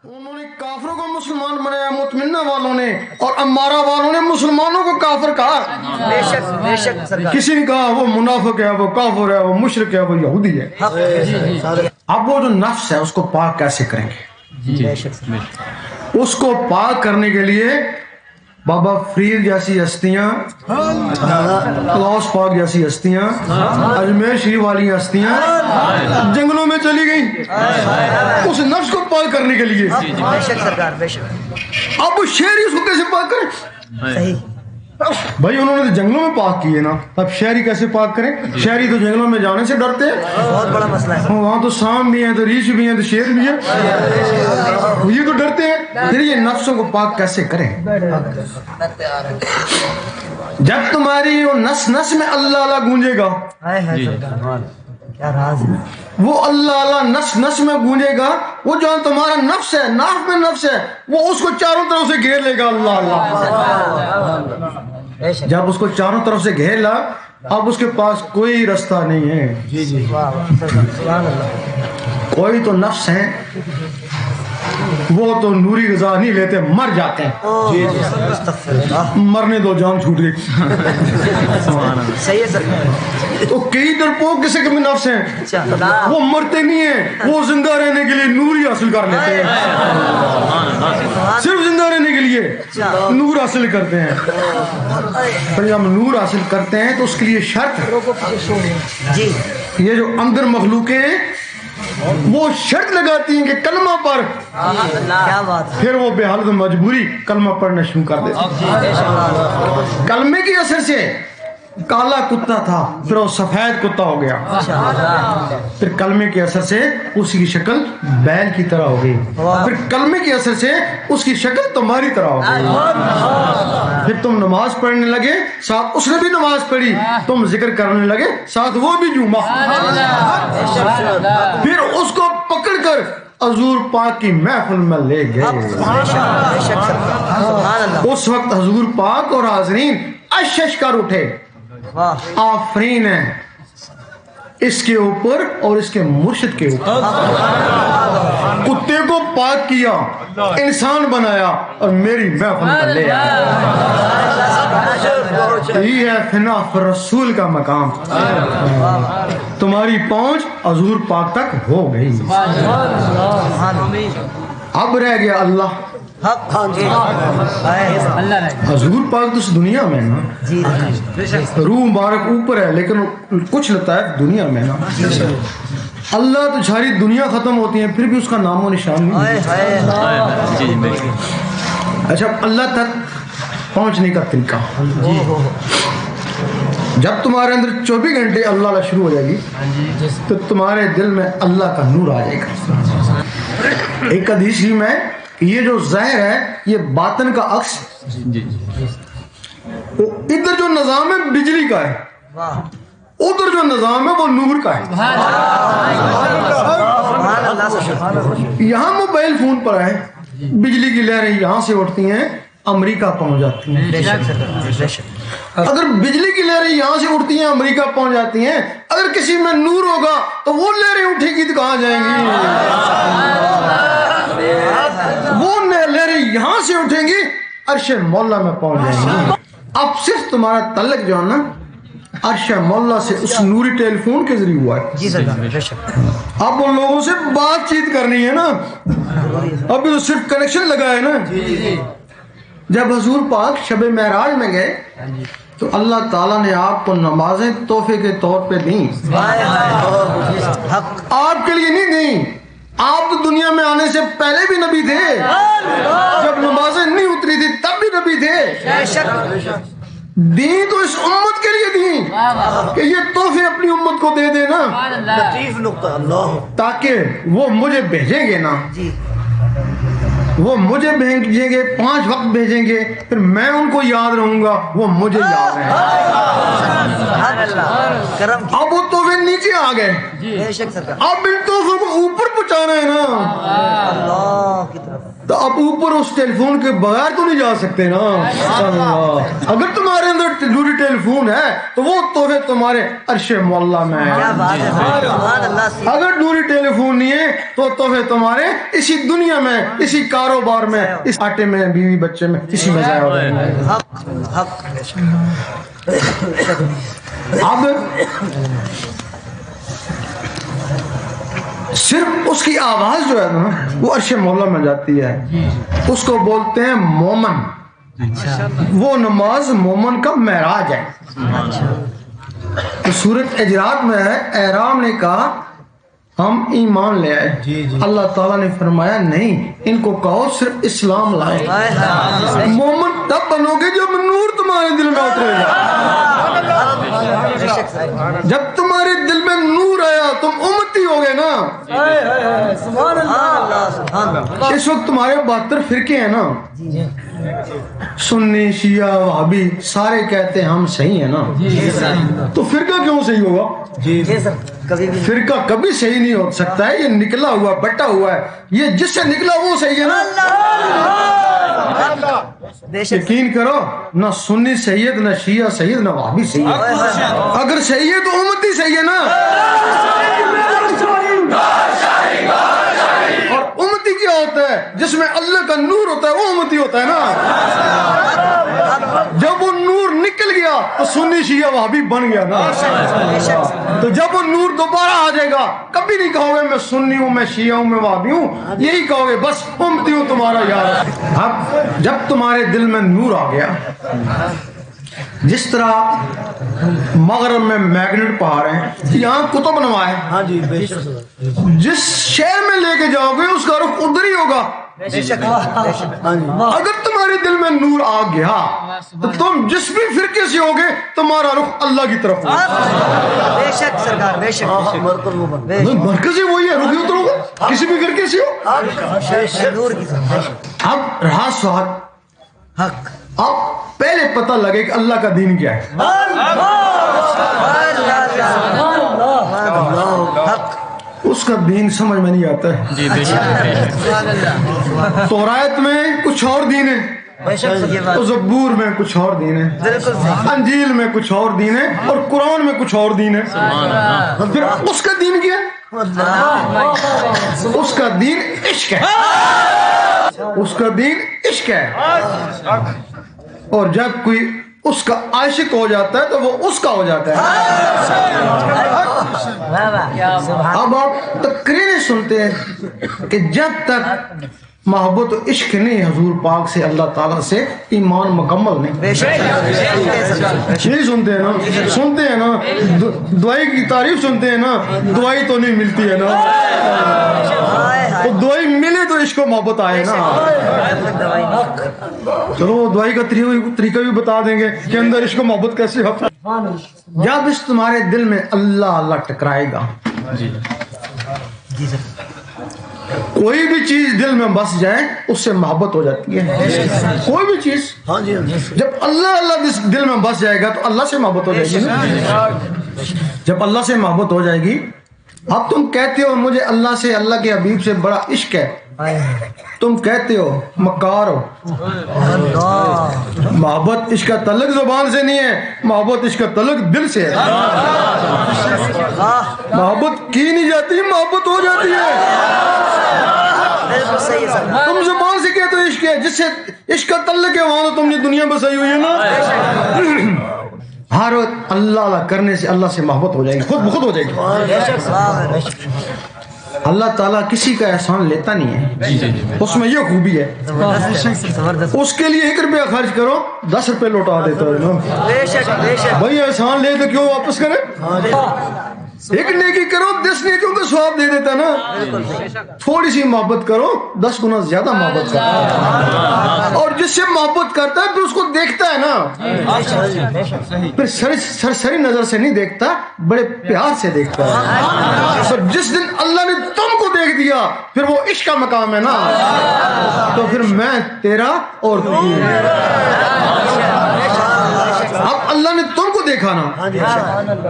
انہوں نے کافروں کو مسلمان بنایا مطمئنہ والوں نے، اور امارہ والوں نے مسلمانوں کو کافر کہا۔ بے شک سرکار۔ کسی نے کہا وہ منافق ہے، وہ کافر ہے، وہ مشرک ہے، وہ یہودی ہے۔ اب وہ جو نفس ہے اس کو پاک کیسے کریں گے؟ بے شک اس کو پاک کرنے کے لیے بابا فرید جیسی ہستیاں، کلاس پاک جیسی ہستیاں، اجمیر شریف والی ہستیاں جنگلوں میں چلی گئیں اس نفس کو پاک کرنے کے لیے۔ بے شک سرکار، بے شک اب وہ شہری اس کو کیسے پاک کریں؟ صحیح۔ بھائی انہوں نے تو جنگلوں میں پاک کیے نا، اب شہری کیسے پاک کریں؟ شہری تو جنگلوں میں جانے سے ڈرتے ہیں، بہت بڑا مسئلہ ہے۔ وہاں تو سام بھی ہیں، تو ریچھ بھی ہیں، تو شیر بھی ہیں، یہ تو ڈرتے ہیں۔ پھر یہ نفسوں کو پاک کیسے کریں؟ جب تمہاری وہ نس نس میں اللہ اللہ گونجے گا، ہائے ہائے سرکار، کیا راز ہے۔ وہ اللہ اللہ نس نس میں گونجے گا، وہ جو تمہارا نفس ہے، ناف میں نفس ہے، وہ اس کو چاروں طرف سے گھیر لے گا۔ اللہ اللہ بے شک۔ جب اس کو چاروں طرف سے گھیر لا، اب اس کے پاس کوئی رستہ نہیں ہے۔ واہ واہ سرکار، سبحان اللہ۔ کوئی تو نفس ہے وہ تو نوری غذا نہیں لیتے، مر جاتے ہیں۔ استغفر اللہ۔ مرنے دو، جان چھوٹ گئی۔ صحیح ہے سرکار۔ تو کئی ڈرپوک کسی کے بھی نفس ہیں، اچھا، وہ مرتے نہیں ہیں، وہ زندہ رہنے کے لیے نور ہی حاصل کر لیتے ہیں، صرف زندہ رہنے کے لیے نور حاصل کرتے ہیں۔ پھر جب نور حاصل کرتے ہیں تو اس کے لیے شرط ہے، جی یہ جو اندر مخلوقیں وہ شرط لگاتی ہیں کہ کلمہ پر، کیا بات ہے۔ پھر وہ بے حالت مجبوری کلمہ پڑھنا شروع کر دیتے ہیں۔ کلمے کی اثر سے کالا کتا تھا، پھر وہ سفید کتا ہو گیا، پھر کلمے کے اثر سے اس کی شکل بیل کی طرح ہو گئی، پھر کلمے کے اثر سے اس کی شکل تمہاری طرح ہو گئی، پھر تم نماز پڑھنے لگے، ساتھ اس نے بھی نماز پڑھی، تم ذکر کرنے لگے، ساتھ وہ بھی جمعہ، پھر اس کو پکڑ کر حضور پاک کی محفل میں لے گئے۔ بے شک سرکار، سبحان اللہ۔ اس وقت حضور پاک اور حاضرین اشش کر اٹھے، واہ آفرین ہے اس کے اوپر اور اس کے مرشد کے اوپر۔ کتے کو پاک کیا، انسان بنایا اور میری محفل میں لے آیا۔ یہ ہے فنا پر رسول کا مقام، تمہاری پہنچ حضور پاک تک ہو گئی۔ اب رہ گیا اللہ۔ حق جی حضور پاک تو اس دنیا میں نا، جی روح مبارک اوپر ہے لیکن کچھ لطائف دنیا میں نا۔ اللہ تو ساری دنیا ختم ہوتی ہے پھر بھی اس کا نام و نشان نہیں۔ ہائے ہائے۔ اچھا، اللہ تک پہنچنے کا طریقہ، جب تمہارے اندر 24 گھنٹے اللہ اللہ شروع ہو جائے گی تو تمہارے دل میں اللہ کا نور آ جائے گا۔ ایک حدیث ہی میں یہ جو ظاہر ہے یہ باطن کا عکس، ادھر جو نظام ہے بجلی کا ہے، واہ ادھر جو نظام ہے وہ نور کا ہے۔ سبحان اللہ۔ یہاں موبائل فون پر ہے، بجلی کی لہریں یہاں سے اٹھتی ہیں امریکہ پہنچ جاتی ہیں۔ بے شک سرکار، بے شک۔ اگر بجلی کی لہریں یہاں سے اٹھتی ہیں امریکہ پہنچ جاتی ہیں، اگر کسی میں نور ہوگا تو وہ لہریں اٹھے گی تو کہاں جائیں گی؟ وہ لہریں یہاں سے اٹھیں گی عرش مولا میں پہنچ جائیں گی۔ اب صرف تمہارا تعلق جو ہے نا عرش مولا سے اس نوری ٹیلی فون کے ذریعے ہوا ہے۔ جی سرکار، بے شک۔ اب ان لوگوں سے بات چیت کرنی ہے نا، ابھی تو صرف کنیکشن لگا ہے نا۔ جب حضور پاک شب معراج میں گئے تو اللہ تعالیٰ نے آپ کو نمازیں تحفے کے طور پہ دیں، حق آپ کے لیے نہیں دیں۔ آپ تو دنیا میں آنے سے پہلے بھی نبی تھے، جب نمازیں نہیں اتری تھی تب بھی نبی تھے۔ بے شک۔ دین تو اس امت کے لیے دیں کہ یہ تحفے اپنی امت کو دے دے نا، لطیف نقطہ اللہ۔ تاکہ وہ مجھے بھیجیں گے نا، جی وہ مجھے بھیجیں گے، 5 وقت بھیجیں گے، پھر میں ان کو یاد رہوں گا، وہ مجھے یاد رہیں گے۔ سبحان اللہ، کرم کی۔ اب وہ تحفے نیچے آ گئے، بے شک سرکار، اب ان تحفوں کو اوپر پہنچانا ہے نا۔ اللہ کی طرف۔ تو اب اوپر اس ٹیلیفون کے بغیر تو نہیں جا سکتے نا. اللہ اگر تمہارے اندر نوری ٹیلیفون ہے تو وہ تحفے تمہارے عرش معلا میں کیا ہے. بات ہے سبحان اللہ. اگر نوری ٹیلیفون نہیں ہے تو تحفے تمہارے اسی دنیا میں, اسی کاروبار میں, اس آٹے میں, بیوی بچے میں, اسی میں ضائع ہو رہے ہیں. حق حق. اب صرف اس کی آواز جو ہے نا وہ عرش مولا میں جاتی ہے. اس کو بولتے ہیں مومن. وہ نماز مومن کا معراج ہے. تو سورۃ اجرات میں ہے, احرام نے کہا ہم ایمان لے آئے. اللہ تعالیٰ نے فرمایا نہیں, ان کو کہو صرف اسلام لائے. مومن تب بنو گے جب نور تمہارے دل میں اترے گا. جب تمہارے دل میں نور آیا تم امتی ہو گئے نا. سبحان اللہ سبحان اللہ. اس وقت تمہارے 72 فرقے ہیں نا, سنی شیعہ وہابی سارے کہتے ہیں ہم صحیح ہیں نا. تو فرقہ کیوں صحیح ہوگا؟ جی سر کبھی بھی فرقہ کبھی صحیح نہیں ہو سکتا ہے. یہ نکلا ہوا بٹا ہوا ہے, یہ جس سے نکلا وہ صحیح ہے نا. بے شک. یقین کرو, نہ سنی سید, نہ شیعہ سید, نہ وہابی سید. اگر صحیح ہے تو امتی صحیح ہے نا. اور امتی کیا ہوتا ہے؟ جس میں اللہ کا نور ہوتا ہے وہ امتی ہوتا ہے نا. جب وہ نور نکل گیا تو سنی شیعہ وہابی بن گیا نا. تو جب وہ نور دوبارہ آ جائے گا کبھی نہیں کہو گے میں سنی ہوں, میں شیعہ ہوں, میں وہابی ہوں. یہی کہو گے بس امتی ہوں تمہارا یار. اب جب تمہارے دل میں نور آ گیا, جس طرح مغرب میں میگنیٹ پہاڑ ہیں, یہاں قطب نما ہے. ہاں جی بے شک. جس شہر میں لے کے جاؤ گے اس کا رخ ادھر ہی ہوگا. بے شک بے شک. ہاں جی اگر تمہارے دل میں نور آ گیا تو تم جس بھی فرقے سے ہوگے تمہارا رخ اللہ کی طرف ہوگا. بے شک سرکار بے شک. مرکز وہی ہے, رخ اترو گا کسی بھی فرقے سے ہو. نور کی طرف. اب رہا سوال, حق. اب پہلے پتہ لگے کہ اللہ کا دین کیا ہے. حق. اس کا دین سمجھ میں نہیں آتا ہے. جی بے شک. تورات میں کچھ اور دین ہے, بے شک یہ بات زبور میں کچھ اور دین ہے, بالکل صحیح. انجیل میں کچھ اور دین ہے, اور قرآن میں کچھ اور دین ہے. پھر اس کا دین کیا ہے؟ اس کا دین عشق ہے. اس کا دین عشق ہے. اور جب کوئی اس کا عاشق ہو جاتا ہے تو وہ اس کا ہو جاتا ہے. اب آپ تقریریں سنتے ہیں کہ جب تک محبت و عشق نہیں حضور پاک سے, اللہ تعالیٰ سے, ایمان مکمل نہیں. بے شک. یہی سنتے ہیں نا, سنتے ہیں نا, دعائی کی تعریف سنتے ہیں نا, دعائی تو نہیں ملتی ہے نا. وہ دعائی ملے تو عشق و محبت آئے نا. چلو دعائی کا طریقہ بھی بتا دیں گے کہ اندر عشق و محبت کیسے ہوتا ہے. جب اس تمہارے دل میں اللہ اللہ ٹکرائے گا, کوئی بھی چیز دل میں بس جائے اس سے محبت ہو جاتی ہے. کوئی بھی چیز ہاں جی جب اللہ اللہ دل میں بس جائے گا تو اللہ سے محبت ہو جائے گی نا. جب اللہ سے محبت ہو جائے گی, اب تم کہتے ہو مجھے اللہ سے, اللہ کے حبیب سے بڑا عشق ہے, تم کہتے ہو مکار ہو. محبت عشق کا تعلق زبان سے نہیں ہے, محبت عشق کا تعلق دل سے ہے. محبت کی نہیں جاتی, محبت ہو جاتی ہے. بالکل صحیح سر. تم زبان سے کہتے ہو عشق ہے, جس سے عشق کا تعلق ہے وہاں تو تم نے دنیا بسائی ہوئی ہے نا. ہر وقت اللہ اللہ کرنے سے اللہ سے محبت ہو جائے گی, خود بخود ہو جائے گی. اللہ تعالیٰ کسی کا احسان لیتا نہیں ہے, اس میں یہ خوبی ہے. اس کے لیے 1 روپیہ خرچ کرو 10 روپے لوٹا دیتا ہے نا. بے شک بے شک. بھائی احسان لے تو کیوں واپس کرے, ایک نیکی کرو 10 نیکیوں کا ثواب دے دیتا ہے نا. تھوڑی سی محبت کرو 10 گنا زیادہ محبت کرتا ہے. اور جس سے محبت کرتا ہے پھر اس کو دیکھتا ہے نا, پھر سرسری نظر سے نہیں دیکھتا, بڑے پیار سے دیکھتا ہے. اور جس دن اللہ نے تم کو دیکھ دیا پھر وہ عشق کا مقام ہے نا, تو پھر میں تیرا اور تو. اب اللہ نے تم کو دیکھا نا,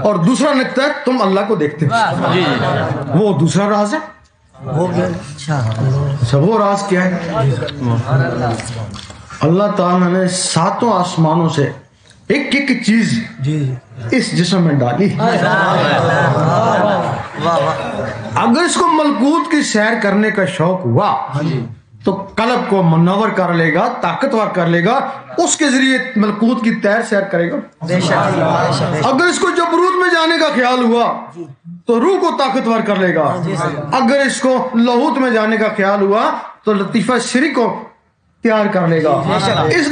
اور دوسرا نقطہ ہے تم اللہ کو دیکھتے ہو, وہ دوسرا راز ہے. ہو گیا اچھا سب وہ راز کیا ہے؟ اللہ تعالیٰ نے ساتوں آسمانوں سے ایک ایک چیز جی اس جسم میں ڈالی. واہ اگر اس کو ملکوت کی سیر کرنے کا شوق ہوا تو قلب کو منور کر لے گا، طاقتور کر لے گا، اس کے ذریعے ملکوت کی سیر کرے گا. بے شک اگر اس کو جبروت میں جانے کا خیال ہوا تو روح کو طاقتور کر لے گا. اگر اس کو لاہوت میں جانے کا خیال ہوا تو لطیفہ شری کو تیار کر لے گا.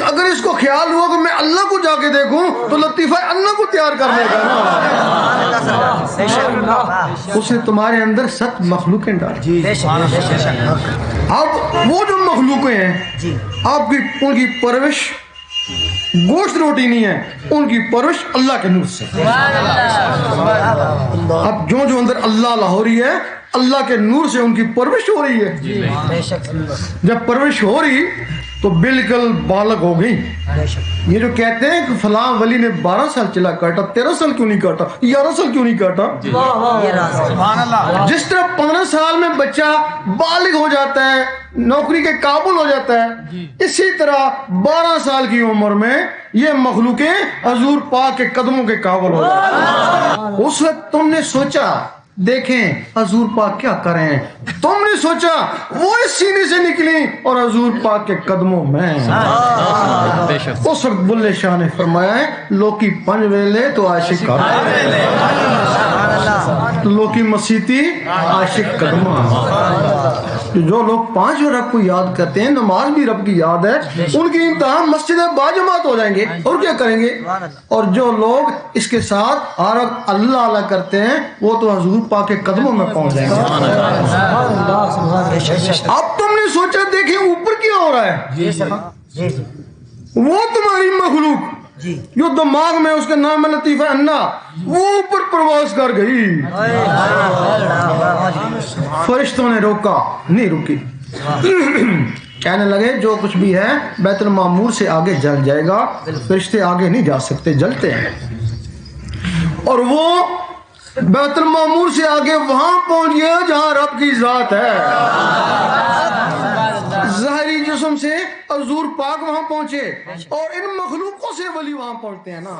اگر اس کو خیال ہوا کہ میں اللہ کو جا کے دیکھوں تو لطیفہ اللہ کو تیار کر لے گا. بے شک اس نے تمہارے اندر 7 مخلوقیں ڈالی. بے شک اب وہ جو مخلوقیں ہیں جی آپ کی ان کی پرورش گوشت روٹی نہیں ہے، ان کی پرورش اللہ کے نور سے. اب جو اندر اللہ لاہوری ہے، اللہ کے نور سے ان کی پرورش ہو رہی ہے. بے شک جب پرورش ہو رہی تو بالکل بالغ ہو گئی. بے شک یہ جو کہتے ہیں کہ فلاں ولی نے 12 سال چلا کاٹا، 13 سال کیوں نہیں کاٹا، 11 سال کیوں نہیں کاٹا؟ یہ راز ہے. جس طرح 15 سال میں بچہ بالغ ہو جاتا ہے، نوکری کے قابل ہو جاتا ہے، اسی طرح 12 سال کی عمر میں یہ مخلوقیں حضور پاک کے قدموں کے قابل ہو جاتی ہیں. اس وقت تم نے سوچا دیکھیں حضور پاک کیا کر رہے ہیں، تم نے سوچا وہ اس سینے سے نکلی اور حضور پاک کے قدموں میں. اس وقت بلے شاہ نے فرمایا ہے لوکی 5 ویلے تو عاشق کر لوکی مسیتی عاشق قدمہ. جو لوگ 5 رب کو یاد کرتے ہیں، نماز بھی رب کی یاد ہے، ان کی انتہا مسجد باجماعت ہو جائیں گے اور کیا کریں گے. اور جو لوگ اس کے ساتھ عرب اللہ اللہ کرتے ہیں وہ تو حضور پاک کے قدموں میں پہنچ جائیں گے. اب تم نے سوچا دیکھیں اوپر کیا ہو رہا ہے. جی جی وہ تمہاری مخلوق جی جو دماغ میں اس کا نام ہے لطیفہ انا، وہ اوپر پرواز کر گئی. فرشتوں نے روکا، نہیں رکی. کہنے لگے جو کچھ بھی ہے بیت المعمور سے آگے جل جائے گا. فرشتے آگے نہیں جا سکتے، جلتے ہیں. اور وہ بیت المعمور سے آگے وہاں پہنچ گیا جہاں رب کی ذات ہے. ظاہری جسم سے حضور پاک وہاں پہنچے اور ان مخلوقوں سے ولی وہاں پہنچتے ہیں نا.